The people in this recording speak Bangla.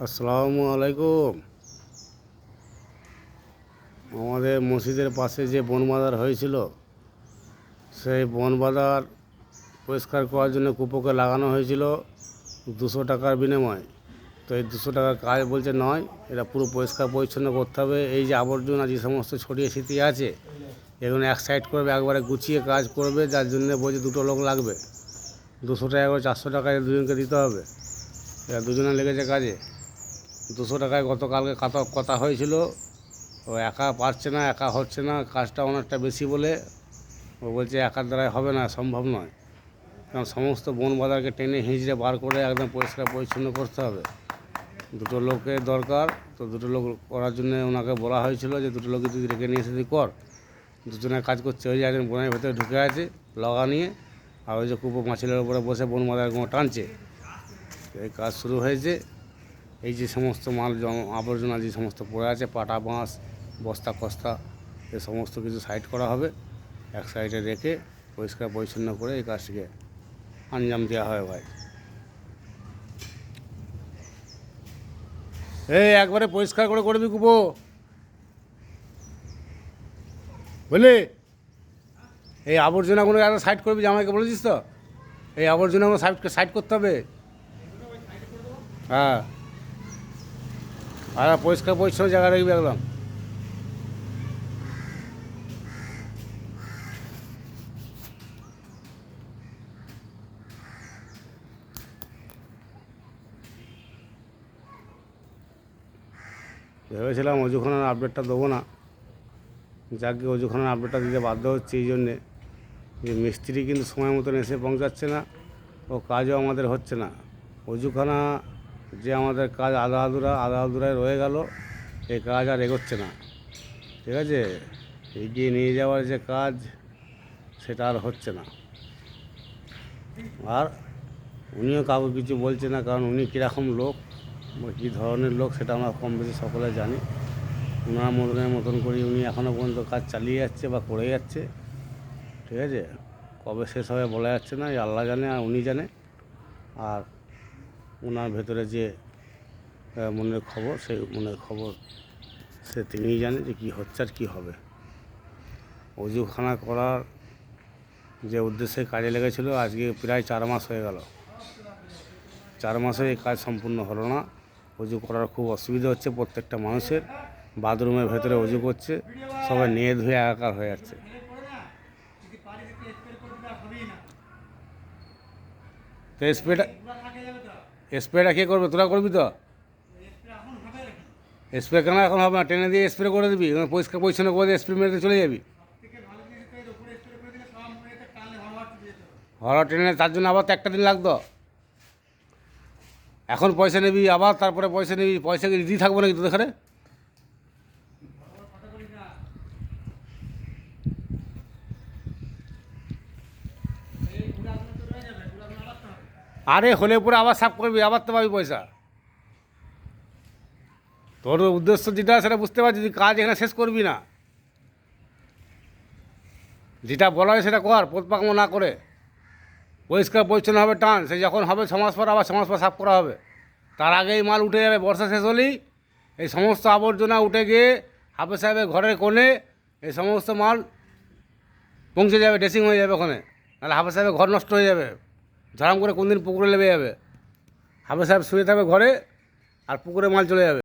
আসসালামু আলাইকুম। আমাদের মসজিদের পাশে যে বনবাজার হয়েছিল, সেই বনবাজার পরিষ্কার করার জন্য কুপোকে লাগানো হয়েছিল 200 টাকার বিনিময়ে। তো এই 200 টাকার কাজ বলছে নয়, এটা পুরো পরিষ্কার পরিচ্ছন্ন করতে হবে। এই যে আবর্জনা যে সমস্ত ছড়িয়ে ছিটিয়ে আছে, এগুলো এক সাইড করবে, একবারে গুছিয়ে কাজ করবে। যার জন্য বলছে 2টো লোক লাগবে। 200 টাকা করে 400 টাকায় দুজনকে দিতে হবে। এরা দুজনে লেগেছে কাজে। 200 টাকায় গতকালকে কথা হয়েছিল। ও একা পারছে না, একা হচ্ছে না, কাজটা অনেকটা বেশি বলে ও বলছে একার দ্বারাই হবে না, সম্ভব নয়। কারণ সমস্ত বন বাজারকে টেনে হিঁচড়ে বার করে একদম পরিষ্কার পরিচ্ছন্ন করতে হবে। 2টো লোকের দরকার। তো 2টো লোক করার জন্য ওনাকে বলা হয়েছিল যে 2টো লোক তুই রেখে নিয়ে এসে তুই কর। দুজনে কাজ করছে। ওই যে একজন বনের ভেতরে ঢুকে আছে লগা নিয়ে, আর ওই যে কুপো মাছিলের উপরে বসে বন বাজারগুলো টানছে। এই কাজ শুরু হয়েছে। এই যে সমস্ত মাল আবর্জনা যে সমস্ত পড়ে আছে, পাটা বাঁশ, বস্তা কস্তা, এ সমস্ত কিছু সাইড করা হবে। এক সাইডে রেখে পরিষ্কার পরিচ্ছন্ন করে এই কাজটিকে আঞ্জাম দেওয়া হয়। ভাই, এই একবারে পরিষ্কার করে করবি কুপো, বুঝলি? এই আবর্জনাগুলো একটা সাইড করবি, জামাইকে বলেছিস তো? এই আবর্জনাগুলো সাইড করতে হবে। হ্যাঁ, আর পরিষ্কার পরিচ্ছন্ন জায়গা রাখবি একদম। ভেবেছিলাম অজুখানার আপডেটটা দেবো না, যাকে অজুখানার আপডেটটা দিতে বাধ্য হচ্ছে এই জন্যে যে মিস্ত্রি কিন্তু সময় মতন এসে পৌঁছাচ্ছে না, ও কাজও আমাদের হচ্ছে না। অজুখানা যে আমাদের কাজ আধা আধুরায় রয়ে গেল, এই কাজ আর এগোচ্ছে না। ঠিক আছে, এগিয়ে নিয়ে যাওয়ার যে কাজ, সেটা আর হচ্ছে না। আর উনিও কাউকে কিছু বলছে না, কারণ উনি কীরকম লোক, কী ধরনের লোক, সেটা আমরা কম বেশি সকলে জানি। ওনার মতন করে উনি এখনও পর্যন্ত কাজ চালিয়ে যাচ্ছে বা করে যাচ্ছে। ঠিক আছে, কবে শেষ হবে বলা যাচ্ছে না, এই আল্লাহ জানে আর উনি জানে। আর ওনার ভেতরে যে মনের খবর, সেই মনের খবর সে তিনিই জানে যে কী হচ্ছে আর কী হবে। অজুখানা করার যে উদ্দেশ্যে কাজে লেগেছিল, আজকে প্রায় 4 মাস হয়ে গেল। 4 মাসে এই কাজ সম্পূর্ণ হলো না। অজু করার খুব অসুবিধা হচ্ছে প্রত্যেকটা মানুষের। বাথরুমের ভেতরে অজু করছে, সবাই নিয়ে ধুয়ে একাকার হয়ে যাচ্ছে। তো স্প্রেটা কে করবে? তোরা করবি তো? স্প্রে কেন এখন হবে না? টেনে দিয়ে স্প্রে করে দিবি, পরিষ্কার পরিচ্ছন্ন করে দিয়ে স্প্রে মেরে চলে যাবি। হরা ট্রেনে তার জন্য আবার তো একটা দিন লাগতো। এখন পয়সা নিবি, আবার তারপরে পয়সা নিবি, পয়সা কি দিতে থাকবো নাকি তোদের এখানে? আরে হলে পরে আবার সাফ করবি, আবার তো পাবি পয়সা। তোর উদ্দেশ্য যেটা সেটা বুঝতে পারছি, তুই কাজ এখানে শেষ করবি না। যেটা বলা হয় সেটা কর, পোতপাকমো না করে। পরিষ্কার পরিচ্ছন্ন হবে টান, সে যখন হবে 6 মাস পর, আবার 6 মাস পর সাফ করা হবে। তার আগেই মাল উঠে যাবে। বর্ষা শেষ হলেই এই সমস্ত আবর্জনা উঠে গিয়ে হাফেজ সাহেবের ঘরের কোণে এই সমস্ত মাল পৌঁছে যাবে, ড্রেসিং হয়ে যাবে ওখানে। নাহলে হাফেজ সাহেবের ঘর নষ্ট হয়ে যাবে। ঝাড়াম করে কোন দিন পুকুরে নেমে যাবে। হাফেজ সাহেব শুয়ে থাকবে ঘরে, আর পুকুরে মাল চলে যাবে।